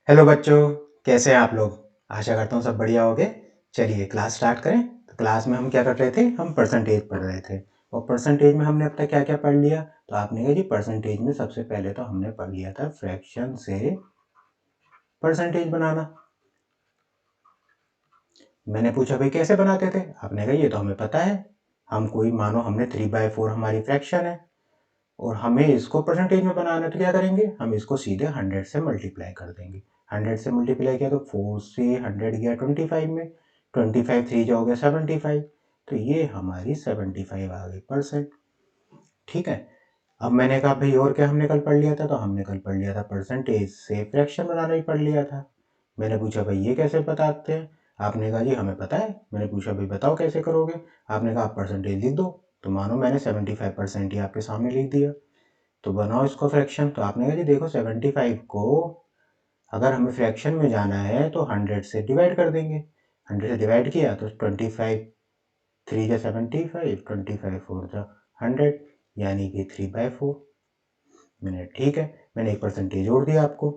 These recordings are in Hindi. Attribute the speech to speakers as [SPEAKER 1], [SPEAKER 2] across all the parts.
[SPEAKER 1] हेलो बच्चों, कैसे हैं आप लोग? आशा करता हूँ सब बढ़िया होगे। चलिए क्लास स्टार्ट करें। तो क्लास में हम क्या कर रहे थे? हम परसेंटेज पढ़ रहे थे। और परसेंटेज में हमने अब तक क्या क्या पढ़ लिया? तो आपने कहा जी परसेंटेज में सबसे पहले तो हमने पढ़ लिया था फ्रैक्शन से परसेंटेज बनाना। मैंने पूछा भाई कैसे बनाते थे? आपने कहा ये तो हमें पता है। हम कोई मानो हमने 3/4 हमारी फ्रैक्शन है और हमें इसको परसेंटेज में बनाना है, तो क्या करेंगे? हम इसको सीधे 100 से मल्टीप्लाई कर देंगे। 100 से मल्टीप्लाई किया तो 4 से 100 गया 25 में। 25 3 जो हो गया 75। तो ये हमारी 75 आ गई परसेंट। ठीक है। अब मैंने कहा भाई और क्या हमने कल पढ़ लिया था? तो हमने कल पढ़ लिया था परसेंटेज से फ्रैक्शन बनाना ही पढ़ लिया था। मैंने पूछा भाई ये कैसे बताते हैं? आपने कहा जी हमें पता है। मैंने पूछा भाई बताओ कैसे करोगे? आपने कहा आप परसेंटेज लिख दो। तो मानो मैंने 75% ही आपके सामने लिख दिया। तो बनाओ इसको फ्रैक्शन। तो आपने कहा जी देखो 75 को अगर हमें फ्रैक्शन में जाना है तो 100 से डिवाइड कर देंगे। 100 से डिवाइड किया तो 25 3 जा 75, 25 4 जा 100, यानी कि 3/4। मैंने ठीक है, मैंने एक परसेंटेज जोड़ दिया आपको।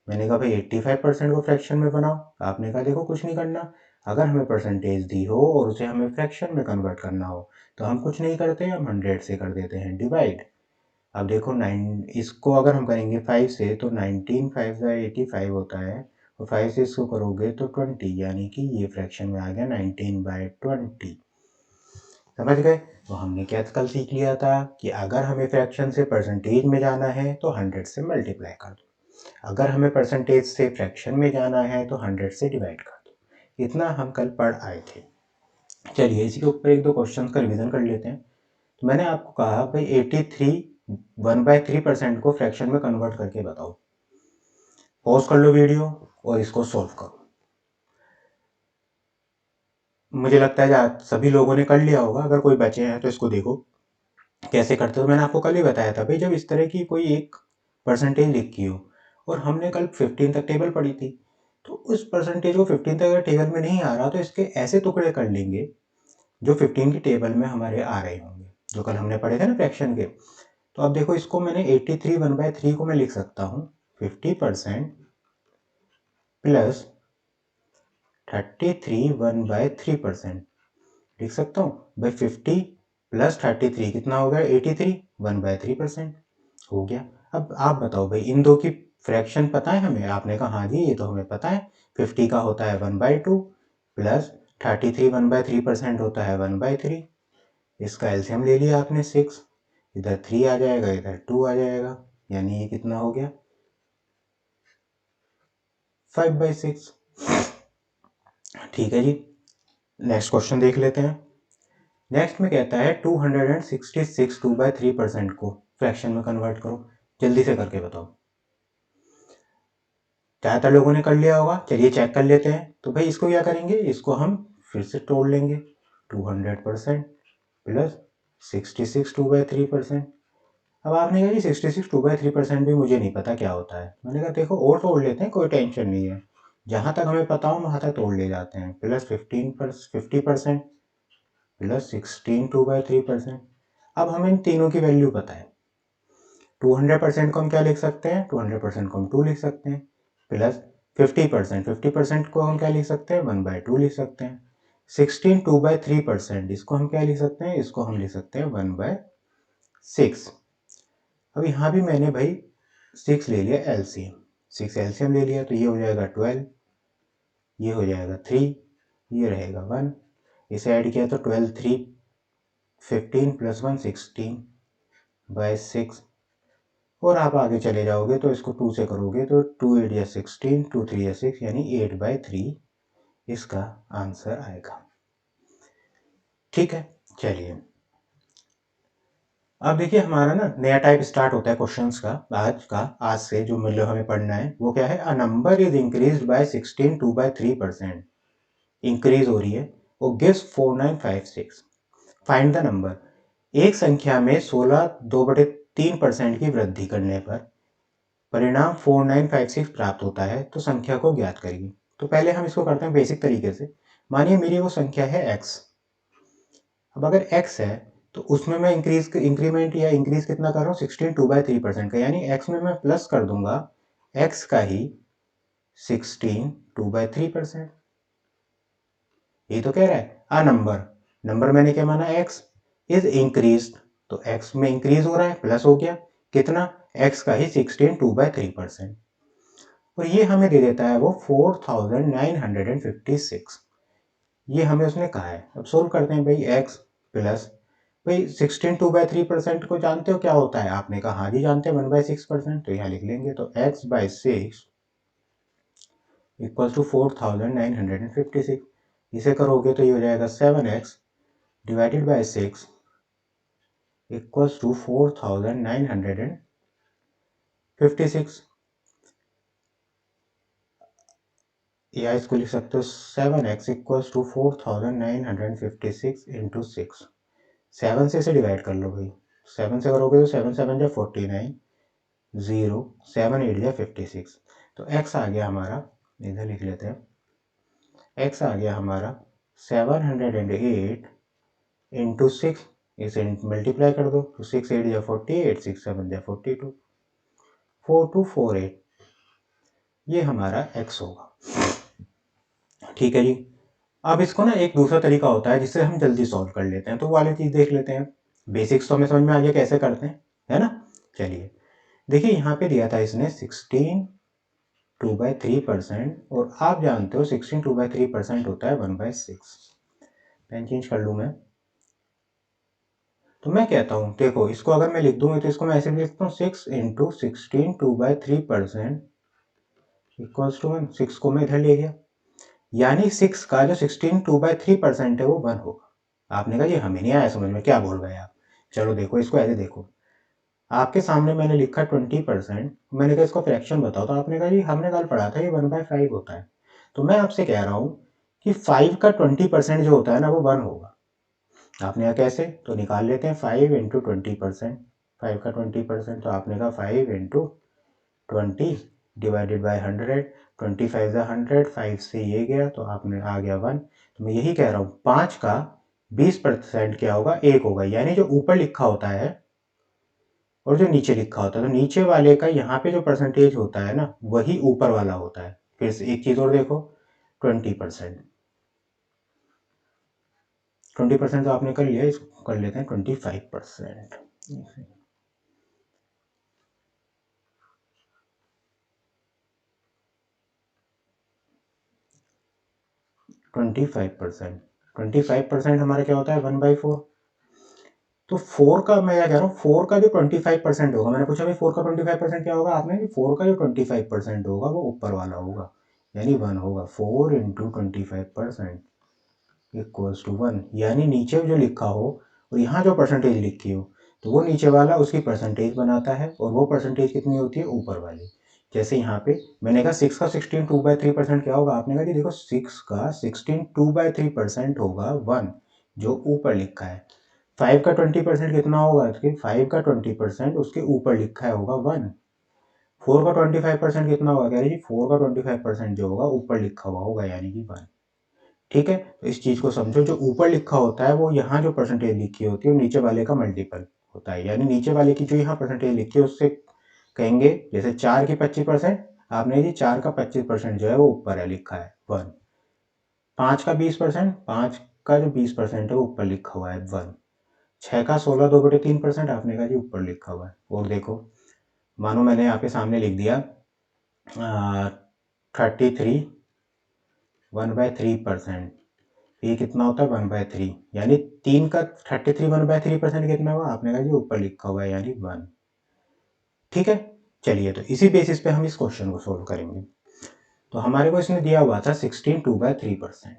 [SPEAKER 1] मैंने कहा भाई 85% को फ्रैक्शन में बनाओ। आपने कहा देखो कुछ नहीं करना। अगर हमें परसेंटेज दी हो और उसे हमें फ्रैक्शन में कन्वर्ट करना हो तो हम कुछ नहीं करते, हम 100 से कर देते हैं डिवाइड। अब देखो इसको अगर हम करेंगे 5 से तो 19 5 जा 85 होता है। और 5 से इसको करोगे तो 20, यानी कि ये फ्रैक्शन में आ गया 19/20। समझ गए? तो हमने क्या कल सीख लिया था कि अगर हमें फ्रैक्शन से परसेंटेज में जाना है तो 100 से मल्टीप्लाई कर दो। अगर हमें परसेंटेज से फ्रैक्शन में जाना है तो 100 से डिवाइड कर दो। इतना हम कल पढ़ आए थे। चलिए इसी के ऊपर एक दो क्वेश्चंस का रिवीजन कर लेते हैं। तो मैंने आपको कहा भाई 83 1/3% को फ्रैक्शन में कन्वर्ट करके बताओ। पॉज कर लो वीडियो और इसको सॉल्व करो। मुझे लगता है आज सभी लोगों ने कर लिया होगा। अगर कोई बचे हैं तो इसको देखो कैसे करते हो। मैंने आपको कल ही बताया था भाई, जब इस तरह की कोई एक परसेंटेज लिखी हो और हमने कल 15 तक टेबल पढ़ी थी, तो उस परसेंटेज को 15 तक अगर टेबल में नहीं आ रहा तो इसके ऐसे टुकड़े कर लेंगे जो 15 की टेबल में हमारे आ रहे होंगे, जो कल हमने पढ़े थे ना फ्रैक्शन के। तो अब देखो इसको मैंने 83 1/3 को मैं लिख सकता हूँ 50% प्लस 33 1/3% लिख सकता हूँ भाई। 50 प्लस 33 कितना हो गया? 83 1/3% हो गया। अब आप बताओ भाई इन दो की फ्रैक्शन पता है हमें? आपने कहा हाँ जी ये तो हमें पता है। 50 का होता है 1/2 प्लस 33 1/3% होता है 1/3। इसका एलसीएम ले लिया आपने 6। इधर 3 आ जाएगा, इधर 2 आ जाएगा, यानी ये कितना हो गया? 5/6। ठीक है जी, नेक्स्ट क्वेश्चन देख लेते हैं। नेक्स्ट में कहता है 266 2/3% को फ्रैक्शन में कन्वर्ट करो। जल्दी से करके बताओ। ज़्यादातर लोगों ने कर लिया होगा। चलिए चेक कर लेते हैं। तो भाई इसको क्या करेंगे? इसको हम फिर से तोड़ लेंगे। 200% प्लस 66 2/3%। अब आपने कहा जी 66 2/3% भी मुझे नहीं पता क्या होता है। मैंने कहा देखो और तोड़ लेते हैं, कोई टेंशन नहीं है। जहाँ तक हमें पता हो वहाँ तक तोड़ ले जाते हैं। Plus 50% plus 16 2/3%। अब हमें इन तीनों की वैल्यू पता है। 200% को हम क्या लिख सकते हैं? 200% को हम 2 लिख सकते हैं। प्लस 50% को हम क्या लिख सकते हैं? 1/2 लिख सकते हैं। 16 2/3% इसको हम क्या लिख सकते हैं? इसको हम लिख सकते हैं 1/6। अब यहाँ भी मैंने भाई 6 ले लिया एलसीएम। 6 एलसीएम ले लिया तो ये हो जाएगा 12, ये हो जाएगा 3, ये रहेगा 1। इसे ऐड किया तो 12 3 15 प्लस 1 16/6। और आप आगे चले जाओगे तो इसको 2 से करोगे तो 2 8 या 16, 2 3 या 6, यानी 8/3 इसका आंसर आएगा। ठीक है, चलिए अब देखिए हमारा ना नया टाइप स्टार्ट होता है क्वेश्चंस का। आज से जो मतलब हमें पढ़ना है वो क्या है? A number is increased by 16 2/3%। Increase हो रही है वो गिव्स 4956। Find the number. एक संख्या में 16 2/3% की वृद्धि करने पर परिणाम 4956 प्राप्त होता है, तो संख्या को ज्ञात करिए। तो पहले हम इसको करते हैं बेसिक तरीके से। मानिए मेरी वो संख्या है x। अब अगर x है तो उसमें मैं इंक्रीमेंट या इंक्रीज कितना कर रहा हूँ? 16 2/3% का, यानी x में मैं प्लस कर दूंगा x का ही 16 2/3%। ये तो कह रहा है अ नंबर मैंने क्या माना x इज इंक्रीज, तो x में इंक्रीज हो रहा है, प्लस हो गया कितना, x का ही 16 2/3%। और ये हमें दे देता है वो 4956। ये हमें उसने कहा है। अब सोल्व करते हैं भाई, x प्लस भाई 16 2/3% को जानते हो क्या होता है, आपने कहा हाँ जी जानते हैं 1/6%, तो यहाँ लिख लेंगे, तो x/6 इक्वल टू 4956। इसे करोगे तो ये हो जाएगा 7x divided by 6 equals to 4956। या इसको लिख सकते हो 7x इक्वल्स टू 4956 इंटू 6। 7 से इसे डिवाइड कर लो भाई, 7 से करोगे तो 7 7 जा 49, 0 7 8 जा 56। तो x आ गया हमारा, इधर लिख लेते हैं, x आ गया हमारा 708 इंटू 6, इसे मल्टीप्लाई कर दो तो 6 8 जा 48, 6 7 जा 42, 4248 ये हमारा x होगा। ठीक है जी। अब इसको ना एक दूसरा तरीका होता है जिससे हम जल्दी सॉल्व कर लेते हैं, तो वो वाली चीज़ देख लेते हैं। बेसिक्स तो हमें समझ में आ गया कैसे करते हैं, है ना। चलिए देखिए, यहाँ पे दिया था इसने 16 2/3%, और आप जानते हो 16 2/3% होता है 1/6। पेन चेंज कर लूँ मैं, तो मैं कहता हूँ देखो, इसको अगर मैं लिख दूंगी तो इसको मैं ऐसे भी लिखता हूँ 6 इंटू 16 2/3% इक्वल्स टू 1। 6 को मैं इधर ले गया, यानी 6 का जो 16 2/3% है वो 1 होगा। आपने कहा ये हमें नहीं आया समझ में, क्या बोल रहे हैं आप। चलो देखो इसको ऐसे देखो, आपके सामने मैंने लिखा 20%, मैंने कहा इसको फ्रैक्शन बताओ, तो आपने कहा जी हमने कल पढ़ा था ये 1/5 होता है। तो मैं आपसे कह रहा हूँ कि 5 का 20% जो होता है ना वो 1 होगा। आपने कहा कैसे, तो निकाल लेते हैं 5 इंटू 20%, 5 का 20%, तो आपने कहा 5 इंटू 20 डिवाइडेड बाई 100, 25 ज़ा 100, 5 से ये गया तो आपने आ गया 1। तो मैं यही कह रहा हूँ 5 का 20% क्या होगा, 1 होगा, यानी जो ऊपर लिखा होता है और जो नीचे लिखा होता है, तो नीचे वाले का यहाँ पे जो परसेंटेज होता है ना वही ऊपर वाला होता है। फिर से एक चीज़ और देखो, 20%, 20% तो आपने कर लिया, इसको कर लेते हैं 25%। 25%, 25% हमारा क्या होता है 1/4। तो 4 का मैं क्या कह रहा हूँ, 4 का जो 25% होगा, मैंने पूछा भाई 4 का 25% क्या होगा, आपने 4 का जो 25% होगा वो ऊपर वाला होगा, यानी 1 होगा। 4 इंटू 25% इक्वल्स टू 1, यानी नीचे जो लिखा हो और यहाँ जो परसेंटेज लिखी हो तो वो नीचे वाला उसकी परसेंटेज बनाता है, और वो परसेंटेज कितनी होती है, ऊपर वाली। जैसे यहाँ पे मैंने कहा 6 का 16 2/3% क्या होगा, आपने कहा जी देखो 6 का 16 2/3% होगा 1, जो ऊपर लिखा है। 5 का 20% कितना होगा, 5 का 20% उसके ऊपर लिखा है होगा 1। 4 का 25% कितना होगा, कह रही जी 4 का 25% जो होगा ऊपर लिखा हुआ होगा, यानी कि 1। ठीक है, तो इस चीज को समझो, जो ऊपर लिखा होता है वो यहाँ जो परसेंटेज लिखी होती है नीचे वाले का मल्टीपल होता है, यानी नीचे वाले की जो यहाँ परसेंटेज लिखी है उससे कहेंगे, जैसे 4 की 25%, आपने जी 4 का 25% जो है वो ऊपर है, लिखा है 1। 5 का 20%, 5 का जो 20% है वो ऊपर लिखा हुआ है 1। 6 का 16 2/3%, आपने कहा जी ऊपर लिखा हुआ है। और देखो, मानो मैंने यहाँ पे सामने लिख दिया 33 1/3%, ये कितना होता है 1/3, यानी 3 का 33 1/3% कितना हुआ, आपने कहा जी ऊपर लिखा हुआ है, यानी 1। ठीक है, चलिए तो इसी बेसिस पे हम इस क्वेश्चन को सोल्व करेंगे। तो हमारे को इसने दिया हुआ था 16 2/3%,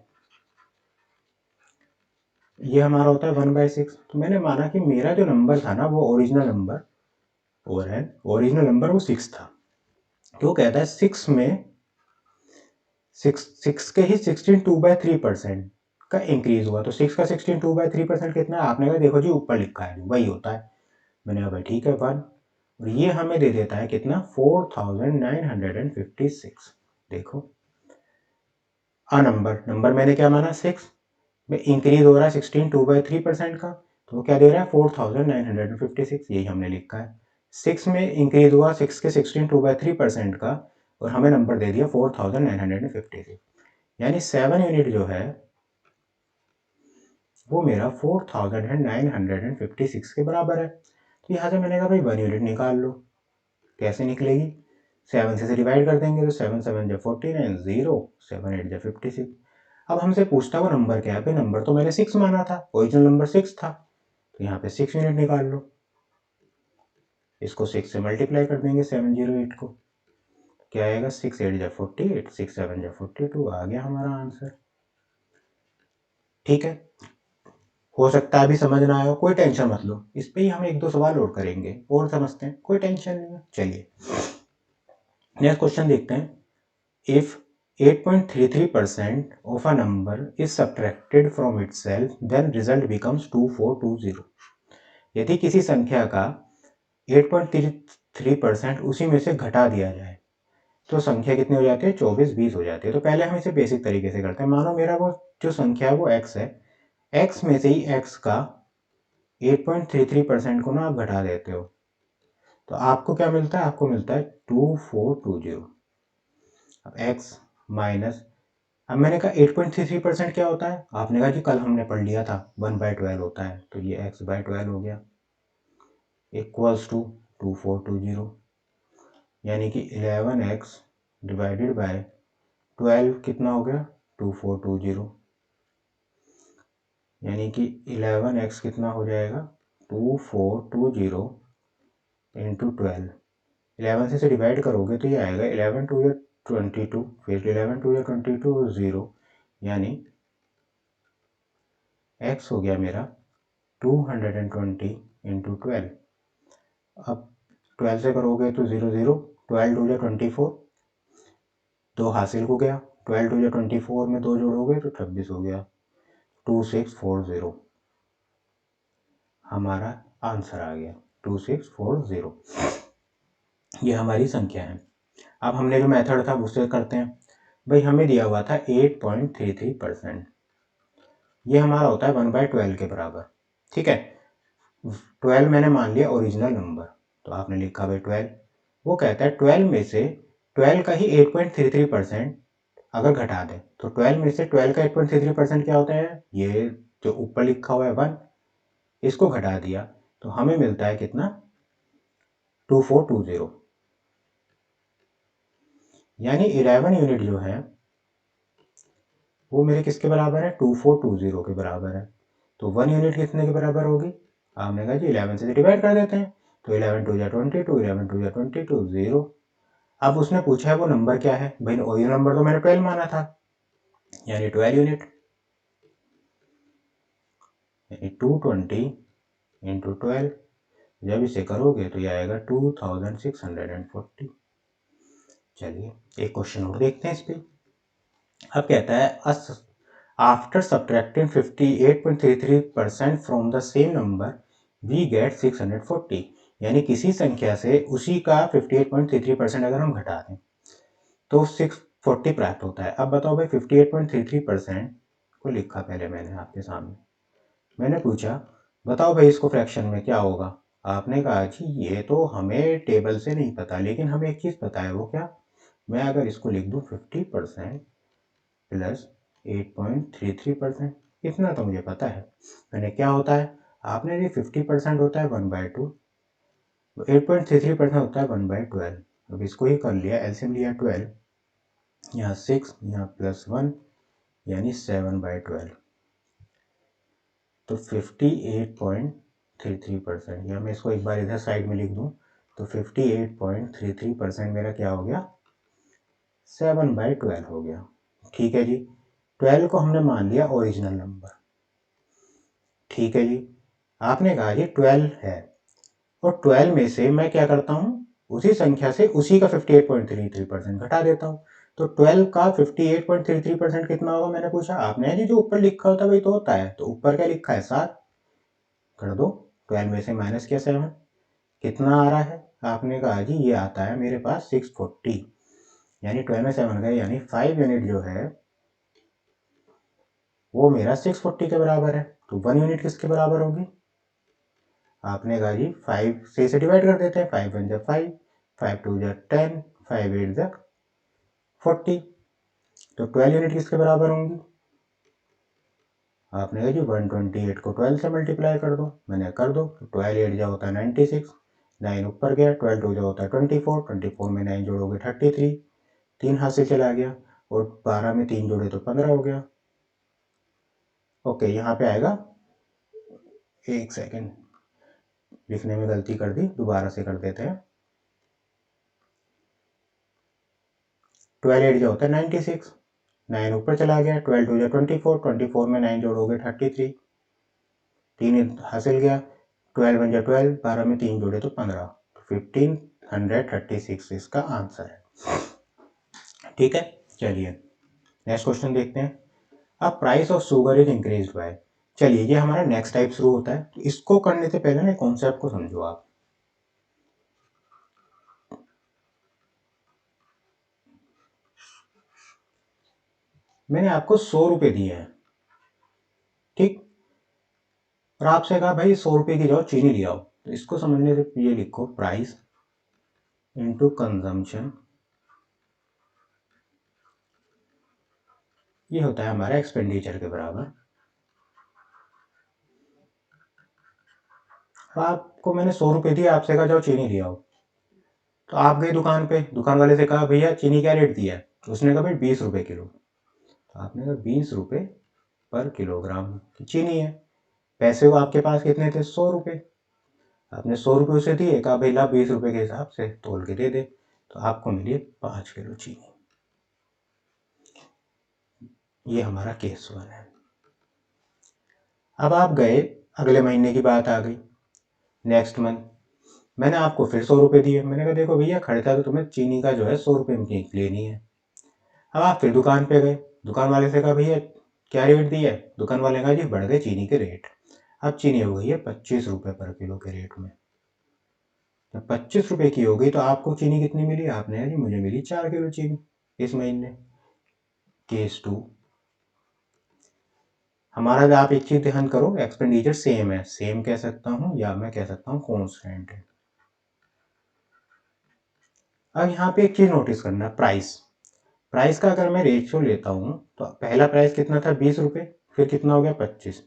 [SPEAKER 1] ये हमारा होता है 1/6। तो मैंने माना कि मेरा जो नंबर था ना वो ओरिजिनल नंबर, ओरिजिनल नंबर वो 6 था। तो कहता है 6 में 6 के ही 16 2/3% का इंक्रीज हुआ, तो 6 का 16 2/3% कितना है, आपने कहा देखो जी ऊपर लिखा है वही होता है। मैंने कहा भाई ठीक है 1, और ये हमें दे देता है कितना 4956। देखो नंबर मैंने क्या माना 6 में इंक्रीज हो रहा है 16 2/3% का, तो वो क्या दे रहा है 4956, यही हमने लिखा है। 6 में इंक्रीज हुआ 6 के 16 2/3% का, और हमें नंबर दे दिया 4956, यानी 7 यूनिट जो है वो मेरा 4956 के बराबर है। तो यहाँ से मैंने कहा भाई 1 यूनिट निकाल लो। कैसे निकलेगी? 7 से डिवाइड कर देंगे तो 7 7 जा 49, 0 7 8 जा 56। अब हमसे पूछता वो नंबर क्या है? भाई नंबर तो मैंने 6 माना था, ओरिजिनल नंबर 6 था, तो यहाँ पे 6 यूनिट निकाल लो। इसको 6 से मल्टीप्लाई कर देंगे 708 को, क्या आएगा? 6 8 जा 48, 6 7 जा 42, आ गया हमारा आंसर। ठीक है, हो सकता है अभी समझ ना आया, कोई टेंशन मत लो, इस पे ही हम 1-2 सवाल और करेंगे और समझते हैं, कोई टेंशन नहीं है। चलिए नेक्स्ट क्वेश्चन देखते हैं। If 8.33% of a number is subtracted from itself, then result becomes 2420। यदि किसी संख्या का 8.33% उसी में से घटा दिया जाए तो संख्या कितनी हो जाती है? 2420 हो जाती है। तो पहले हम इसे बेसिक तरीके से करते हैं। मानो मेरा वो जो संख्या है वो x है, x में से ही x का 8.33% को ना आप घटा देते हो तो आपको क्या मिलता है? आपको मिलता है 2420। अब x माइनस, अब मैंने कहा 8.33% क्या होता है? आपने कहा कि कल हमने पढ़ लिया था 1/12 होता है, तो ये x/12 हो गया इक्वल्स टू 2420, यानी कि 11x डिवाइडेड बाय 12 कितना हो गया? 2420, यानी कि 11x कितना हो जाएगा? 2420 इंटू 12। 11 से डिवाइड करोगे तो ये आएगा 11 2 या 22, फिर 11 2 या 22 और 0, यानी x हो गया मेरा 220 इंटू 12। अब 12 से करोगे तो 0 0, 12 2 या 24, 2 हासिल हो गया, 12 2 या 24 में 2 जोड़ोगे तो 26 हो गया, 2640 हमारा आंसर आ गया 2640। ये हमारी संख्या है। अब हमने जो मेथड था उससे करते हैं। भाई हमें दिया हुआ था 8.33%, ये हमारा होता है 1/12 के बराबर। ठीक है, 12 मैंने मान लिया ओरिजिनल नंबर, तो आपने लिखा भाई 12। वो कहता है 12 में से 12 का ही 8.33% अगर घटा दें तो 12 में से 12 का 8.33% क्या होता है? ये जो ऊपर लिखा हुआ है 1, इसको घटा दिया तो हमें मिलता है कितना? 2420, यानी 11 यूनिट जो है वो मेरे किसके बराबर है? 2420 के बराबर है। तो 1 यूनिट कितने के बराबर होगी? आपने कहा जी 11 से डिवाइड कर देते हैं, तो 11 2 या 22, 11 2 या 22, 0। अब उसने पूछा है वो नंबर क्या है? भाई ओरिजिनल नंबर तो मैंने 12 माना था, यानी 12 यूनिट, यानी 220 इंटू 12। जब इसे करोगे तो ये आएगा 2640। चलिए एक क्वेश्चन और देखते हैं इस पे। अब कहता है after subtracting 58.33% from the same number we get 640, यानी किसी संख्या से उसी का 58.33% अगर हम घटा दें तो 640 प्राप्त होता है। अब बताओ भाई 58.33% को लिखा पहले मैंने आपके सामने, मैंने पूछा बताओ भाई इसको फ्रैक्शन में क्या होगा? आपने कहा जी ये तो हमें टेबल से नहीं पता, लेकिन हमें एक चीज़ पता है, वो क्या? मैं अगर इसको लिख दूँ 50% प्लस 8.33%, इतना तो मुझे पता है। मैंने क्या होता है? आपने ये 50% होता है 1/2, 8.33% होता है 1/12। अब इसको ही कर लिया, एलसीएम लिया 12, यहाँ 6 यहाँ +1, यानी 7/12। तो 58.33%, या मैं इसको एक बार इधर साइड में लिख दूं तो 58.33% मेरा क्या हो गया? 7/12 हो गया। ठीक है जी, 12 को हमने मान लिया ओरिजिनल नंबर। ठीक है जी, आपने कहा जी 12 है, और 12 में से मैं क्या करता हूँ? उसी संख्या से उसी का 58.33% घटा देता हूँ। तो 12 का 58.33% कितना होगा? मैंने पूछा, आपने जी जो ऊपर लिखा होता है वही तो होता है, तो ऊपर क्या लिखा है? 7 कर दो, 12 में से माइनस किया 7, कितना आ रहा है? आपने कहा जी ये आता है मेरे पास 640, यानी 12 में 7 गए, यानी 5 यूनिट जो है वो मेरा 640 के बराबर है। तो 1 यूनिट किसके बराबर होगी? आपने कहा जी 5 से इसे डिवाइड कर देते हैं, 5 1 जा 5, 5 2 जा 10, 5 8 जा 40, तो 12 यूनिट किसके बराबर होंगी? आपने कहा जी 128 को 12 से मल्टीप्लाई कर दो, मैंने कर दो, तो 12 8 जा होता है 96, 9 ऊपर गया, 12 2 जा होता है 24, 24 में 9 जोड़ोगे 33, 3 हाथ से चला गया, और 12 में 3 जोड़े तो 15 हो गया। ओके, यहाँ पे आएगा, एक सेकेंड, लिखने में गलती कर दी, दोबारा से कर देते हैं। 12 8 जो होता है 96, 9 ऊपर चला गया, 12 2 जा 24, 24 में 9 जोड़ोगे 33, 3 हासिल गया, 12 1 जा 12, 12 में 3 जोड़े तो 15, 1536 इसका आंसर है। ठीक है, चलिए नेक्स्ट क्वेश्चन देखते हैं। अब price of sugar is increase by, चलिए ये हमारा नेक्स्ट टाइप शुरू होता है, तो इसको करने से पहले ना कॉन्सेप्ट को समझो आप। मैंने आपको 100 रुपए दिए हैं, ठीक, और आपसे कहा भाई 100 रुपए की जाओ चीनी ले आओ, तो इसको समझने से ये लिखो प्राइस इनटू कंजम्पशन, ये होता है हमारा एक्सपेंडिचर के बराबर। तो आपको मैंने 100 रुपए दिए, आपसे कहा जाओ चीनी ले आओ, तो आप गए दुकान पे, दुकान वाले से कहा भैया चीनी क्या रेट दिया है, तो उसने कहा भाई 20 रुपए किलो, तो आपने कहा 20 रुपए पर किलोग्राम की चीनी है, पैसे वो आपके पास कितने थे, 100 रुपए, आपने 100 रुपये उसे दिए, कहा भाई ला 20 रुपए के हिसाब से तोल के दे दे, तो आपको मिली 5 किलो चीनी। ये हमारा केस 1 है। अब आप गए, अगले महीने की बात आ गई, नेक्स्ट मंथ, मैंने आपको फिर 100 रुपये दिए, मैंने कहा देखो भैया खर्चा तो तुम्हें चीनी का जो है 100 रुपये में लेनी है। अब आप फिर दुकान पे गए, दुकान वाले से कहा भैया क्या रेट दिया है, दुकान वाले कहा जी बढ़ गए चीनी के रेट, अब चीनी हो गई है 25 रुपये पर किलो के रेट में, जब 25 रुपये की हो गई तो आपको चीनी कितनी मिली, आपने कहा जी मुझे मिली 4 किलो चीनी इस महीने। केस 2, हमारा आप एक चीज ध्यान करो, एक्सपेंडिचर सेम है, सेम कह सकता हूँ या मैं कह सकता हूँ कॉन्स्टेंट है। अब यहाँ पे एक चीज नोटिस करना, प्राइस, प्राइस का अगर मैं रेशियो लेता हूँ तो पहला प्राइस कितना था 20 रुपये, फिर कितना हो गया 25,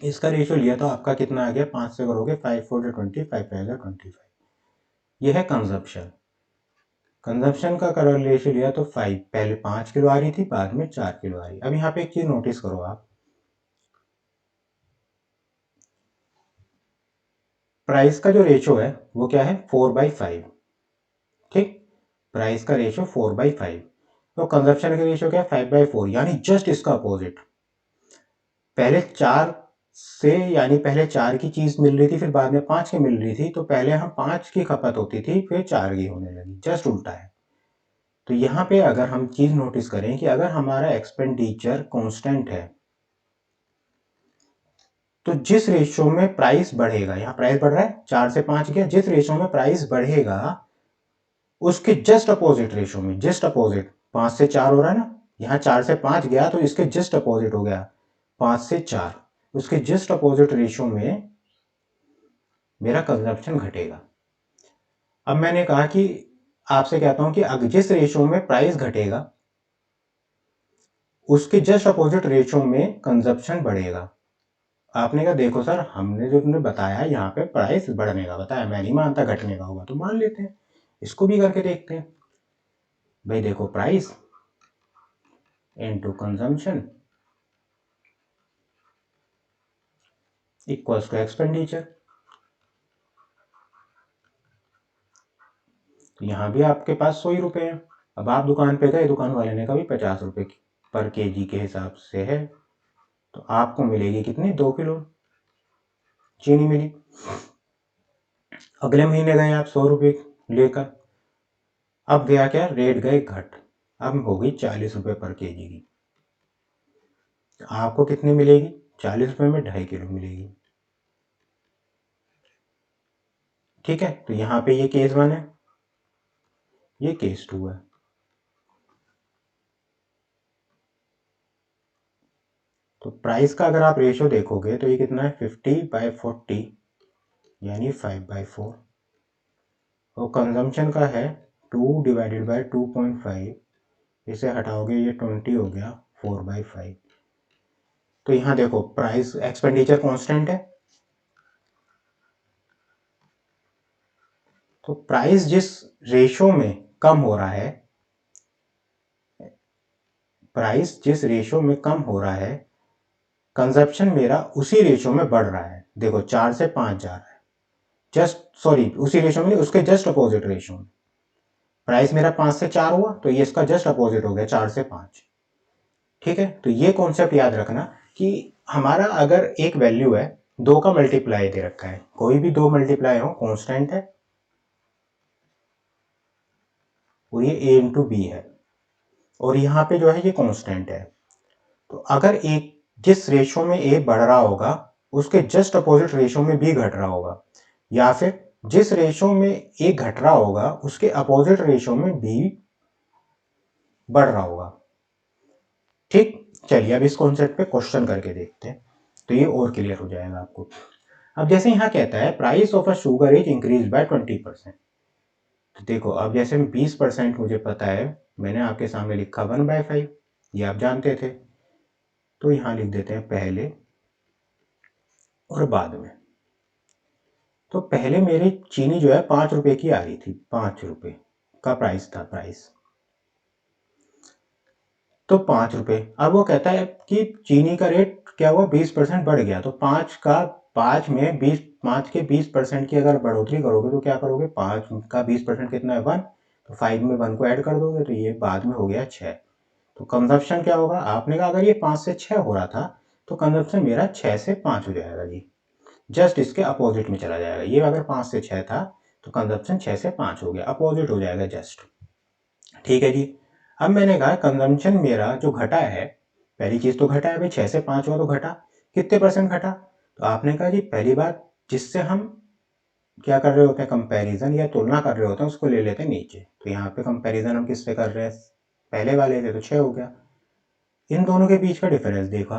[SPEAKER 1] इसका रेशियो लिया तो आपका कितना आ गया, 5 से करोगे 5 4 20, 5 5 25, यह है कंजप्शन। कंजप्शन का कलर रेशियो लिया तो 5, पहले 5 किलो आ रही थी, बाद में 4 किलो आ रही। अब यहाँ पे एक चीज नोटिस करो आप, प्राइस का जो रेशियो है वो क्या है 4/5, ठीक, प्राइस का रेशियो 4/5, तो कंजप्शन का रेशियो क्या है 5/4, यानी जस्ट इसका अपोजिट। पहले 4 से, यानी पहले 4 की चीज मिल रही थी, फिर बाद में 5 की मिल रही थी, तो पहले हम 5 की खपत होती थी, फिर 4 की होने लगी, जस्ट उल्टा है। तो यहाँ पे अगर हम चीज नोटिस करें कि अगर हमारा एक्सपेंडिचर कांस्टेंट है, तो जिस रेशियो में प्राइस बढ़ेगा, यहाँ प्राइस बढ़ रहा है 4 से 5 गया, जिस रेशियो में प्राइस बढ़ेगा उसके जस्ट अपोजिट रेशियो में, जस्ट अपोजिट, 5 से 4 हो रहा है ना, यहाँ 4 से 5 गया तो इसके जस्ट अपोजिट हो गया 5 से 4, उसके जस्ट अपोजिट रेशियो में मेरा कंजप्शन घटेगा। अब मैंने कहा कि आपसे कहता हूं कि अगर जिस रेशियो में प्राइस घटेगा उसके जस्ट अपोजिट रेशियो में कंजप्शन बढ़ेगा। आपने कहा देखो सर हमने जो तुमने बताया यहाँ पे प्राइस बढ़ने का बताया, मैं नहीं मानता घटने का होगा, तो मान लेते हैं, इसको भी करके देखते हैं। भाई देखो price into consumption equals to expenditure, तो यहाँ भी आपके पास 100 ही रुपए हैं। अब आप दुकान पे गए, दुकान वाले ने कहा भी 50 रुपए पर केजी के हिसाब से है, तो आपको मिलेगी कितनी, 2 किलो चीनी मिली। अगले महीने गए आप 100 रुपये लेकर, अब गया क्या, रेट गए घट, अब हो गई 40 रुपये पर केजी की, आपको कितनी मिलेगी, 40 रुपये में 2.5 किलो मिलेगी। ठीक है, तो यहाँ पे ये केस 1 है, ये केस 2 है। तो प्राइस का अगर आप रेशियो देखोगे तो ये कितना है 50/40, यानी 5/4, और कंजम्पशन का है 2 डिवाइडेड बाय 2.5, इसे हटाओगे ये 20 हो गया 4/5। तो यहाँ देखो प्राइस एक्सपेंडिचर कांस्टेंट है, तो प्राइस जिस रेशो में कम हो रहा है, प्राइस जिस रेशो में कम हो रहा है, कंजप्शन मेरा उसी रेशो में बढ़ रहा है। देखो 4 से 5 जा रहा है, जस्ट सॉरी उसी रेशो में नहीं, उसके जस्ट अपोजिट रेशो में। प्राइस मेरा 5 से 4 हुआ तो ये इसका जस्ट अपोजिट हो गया 4 से 5। ठीक है, तो ये कॉन्सेप्ट याद रखना कि हमारा अगर एक वैल्यू है, 2 का मल्टीप्लाई दे रखा है, कोई भी 2 मल्टीप्लाई हो कांस्टेंट है और ये a इंटू बी है, और यहाँ पे जो है ये कांस्टेंट है। तो अगर एक जिस रेशो में a बढ़ रहा होगा उसके जस्ट अपोजिट रेशो में b घट रहा होगा, या फिर जिस रेशो में a घट रहा होगा उसके अपोजिट रेशो में b बढ़ रहा होगा। ठीक, चलिए अब इस कॉन्सेप्ट पे क्वेश्चन करके देखते हैं, तो ये और क्लियर हो जाएगा आपको। अब जैसे यहाँ कहता है price of a sugar is increase by 20%। तो देखो अब जैसे 20% मुझे पता है, मैंने आपके सामने लिखा 1/5, ये आप जानते थे, तो यहाँ लिख देते हैं पहले और बाद में। तो पहले मेरी चीनी जो है 5 रुपए की आ रही थी, 5 रुपए का प्राइस था, प्राइस तो 5 रुपए। अब वो कहता है कि चीनी का रेट क्या हुआ, 20% बढ़ गया, तो 5 में 20, 5 के 20% की अगर बढ़ोतरी करोगे तो क्या करोगे, 5 का 20% कितना है 1, तो 5 में 1 को ऐड कर दोगे तो ये बाद में हो गया 6। तो कंजप्शन क्या होगा, आपने कहा अगर ये 5 से 6 हो रहा था तो कंजप्शन मेरा 6 से 5 हो जाएगा जी, जस्ट इसके अपोजिट में चला जाएगा। ये अगर 5 से 6 था तो कंजप्शन 6 से 5 हो गया, अपोजिट हो जाएगा जस्ट। ठीक है जी, अब मैंने कहा कंजम्पशन मेरा जो घटा है, पहली चीज तो घटा है भाई, 6 से 5 हुआ तो घटा, कितने परसेंट घटा, तो आपने कहा जी पहली बात जिससे हम क्या कर रहे होते हैं, कंपैरिजन या तुलना कर रहे होते हैं, उसको ले लेते हैं नीचे। तो यहाँ पे कंपैरिजन हम किससे कर रहे हैं, पहले वाले से, तो 6 हो गया। इन दोनों के बीच का डिफरेंस देखा,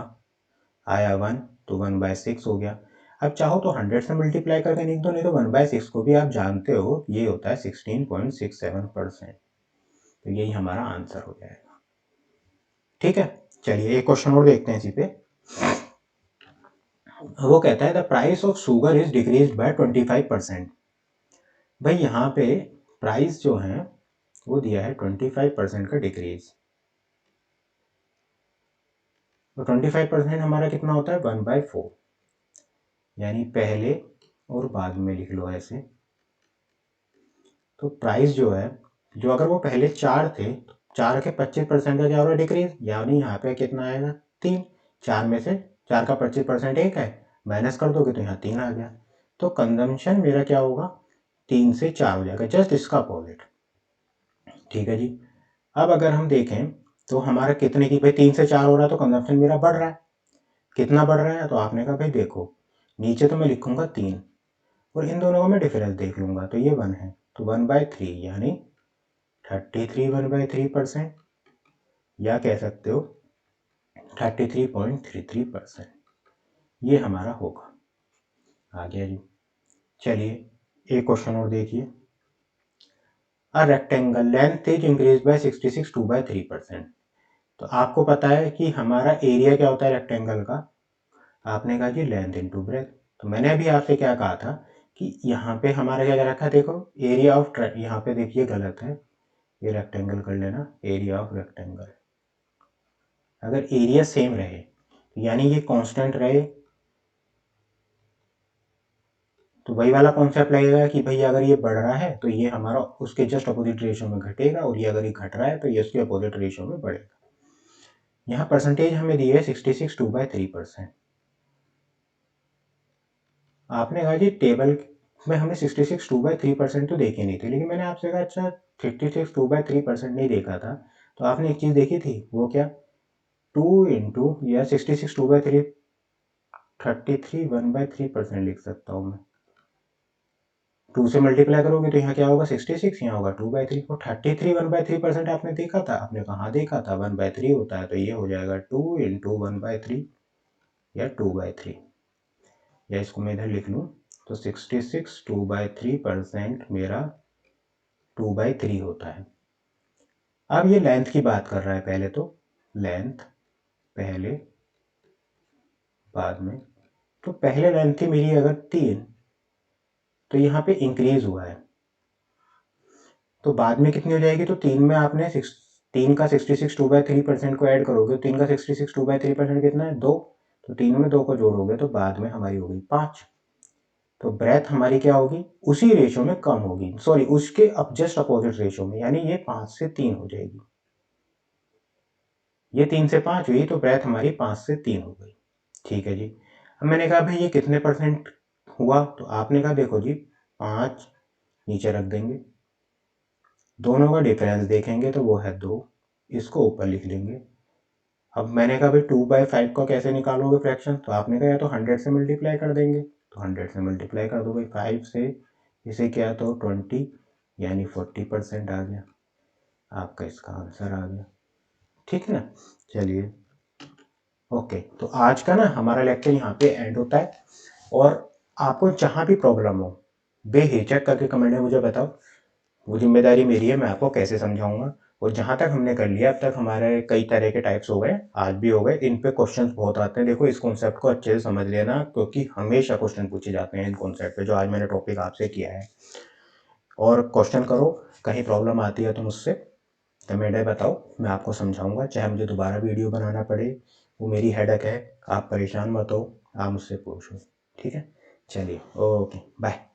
[SPEAKER 1] आया 1, तो 1/6 हो गया। अब चाहो तो 100 से मल्टीप्लाई करके लिख दो, नहीं तो 1/6 को भी आप जानते हो ये होता है 16.67%। तो यही हमारा आंसर हो जाएगा। ठीक है, चलिए एक क्वेश्चन और देखते हैं इसी पे। वो कहता है the price of sugar is decrease by 25%। भाई यहाँ पे प्राइस जो है वो दिया है 25% का डिक्रीज, तो 25% हमारा कितना होता है 1/4, यानी पहले और बाद में लिख लो ऐसे। तो प्राइस जो है, जो अगर वो पहले 4 थे, 4 के 25% का क्या हो रहा है डिक्रीज, यानी यहाँ पे कितना आएगा 3, 4 में से 4 का 25% 1 है, माइनस कर दोगे तो यहाँ 3 आ गया। तो कंजम्पशन मेरा क्या होगा 3 से 4 हो जाएगा, जस्ट इसका अपोजिट। ठीक है जी, अब अगर हम देखें तो हमारा कितने की, भाई 3 से 4 हो रहा है तो कंजम्पशन मेरा बढ़ रहा है, कितना बढ़ रहा है, तो आपने कहा भाई देखो नीचे तो मैं लिखूंगा 3 और इन दोनों का मैं डिफरेंस देख लूंगा, तो ये 1 है, तो 1/3 यानी 33 1/3%, या कह सकते हो 33.33%, ये हमारा होगा। आ गया जी, चलिए एक क्वेश्चन और देखिए। A rectangle length is increase by 66 2/3%। तो आपको पता है कि हमारा एरिया क्या होता है रेक्टेंगल का, आपने कहा जी लेंथ इनटू ब्रेथ। तो मैंने अभी आपसे क्या कहा था कि यहाँ पे हमारा क्या रखा है, देखो एरिया ऑफ, यहाँ पे देखिए गलत है, ये रेक्टेंगल कर लेना, एरिया ऑफ रेक्टेंगल। अगर एरिया सेम रहे यानी ये कांस्टेंट रहे, तो वही वाला कॉन्सेप्ट लगेगा कि भाई अगर ये बढ़ रहा है तो ये हमारा उसके जस्ट अपोजिट रेशियो में घटेगा, और ये अगर ये घट रहा है तो ये उसके अपोजिट रेशियो में बढ़ेगा। यहाँ परसेंटेज हमें दी है 66 2/3%। आपने कहा जी टेबल में हमने 66 2/3% तो देखी नहीं थी, लेकिन मैंने आपसे कहा अच्छा 56 2/3% नहीं देखा था, तो आपने एक चीज देखी थी, वो क्या, 2 इंटू या 66 2/3, 33 1/3% लिख सकता हूँ मैं। 2 से मल्टीप्लाई करोगे तो यहाँ क्या होगा 66, यहाँ होगा 2/3, तो 33 1/3% आपने देखा था, आपने कहाँ देखा था, 1/3 होता है, तो ये हो जाएगा 2 इंटू 1/3 या 2/3, या इसको मैं इधर लिख लूँ तो 66 2/3% मेरा 2/3 होता है। अब ये लेंथ की बात कर रहा है, पहले तो लेंथ पहले बाद में। तो पहले लेंथ थी मेरी अगर 3, तो यहाँ पे इंक्रीज हुआ है, तो बाद में कितनी हो जाएगी? तो 3 में आपने 3 का 66 2/3% को ऐड करोगे, 3 का 66 2/3% कितना है? 2। तो 3 में 2 को जोड़ोगे तो बाद में हमारी हो गई 5। तो ब्रेथ हमारी क्या होगी? उसी रेशो में कम होगी, सॉरी उसके अब जस्ट अपोजिट रेशो में, यानी ये 5 से 3 हो जाएगी। ये 3 से 5 हुई तो ब्रेथ हमारी 5 से 3 हो गई। ठीक है जी। अब मैंने कहा भाई ये कितने परसेंट हुआ? तो आपने कहा देखो जी 5 नीचे रख देंगे, दोनों का डिफरेंस देखेंगे तो वो है 2, इसको ऊपर लिख लेंगे। अब मैंने कहा भाई 2/5 का कैसे निकालोगे फ्रैक्शन? तो आपने कहा या तो 100 से मल्टीप्लाई कर देंगे, तो 100 से मल्टीप्लाई कर दो भाई, 5 से इसे क्या तो 20 यानी 40% आ गया, आपका इसका आंसर आ गया। ठीक है ना? चलिए ओके, तो आज का ना हमारा लेक्चर यहाँ पे एंड होता है। और आपको जहाँ भी प्रॉब्लम हो बेहिचक करके कमेंट में मुझे बताओ, वो जिम्मेदारी मेरी है, मैं आपको कैसे समझाऊंगा। और जहाँ तक हमने कर लिया अब तक हमारे कई तरह के टाइप्स हो गए, आज भी हो गए, इन पे क्वेश्चंस बहुत आते हैं। देखो इस कॉन्सेप्ट को अच्छे से समझ लेना, क्योंकि हमेशा क्वेश्चन पूछे जाते हैं इन कॉन्सेप्ट पे जो आज मैंने टॉपिक आपसे किया है। और क्वेश्चन करो, कहीं प्रॉब्लम आती है तो मुझसे कमेंट बताओ, मैं आपको समझाऊंगा, चाहे मुझे दोबारा वीडियो बनाना पड़े, वो मेरी हेडेक है। आप परेशान मत हो, आप मुझसे पूछो। ठीक है, चलिए ओके बाय।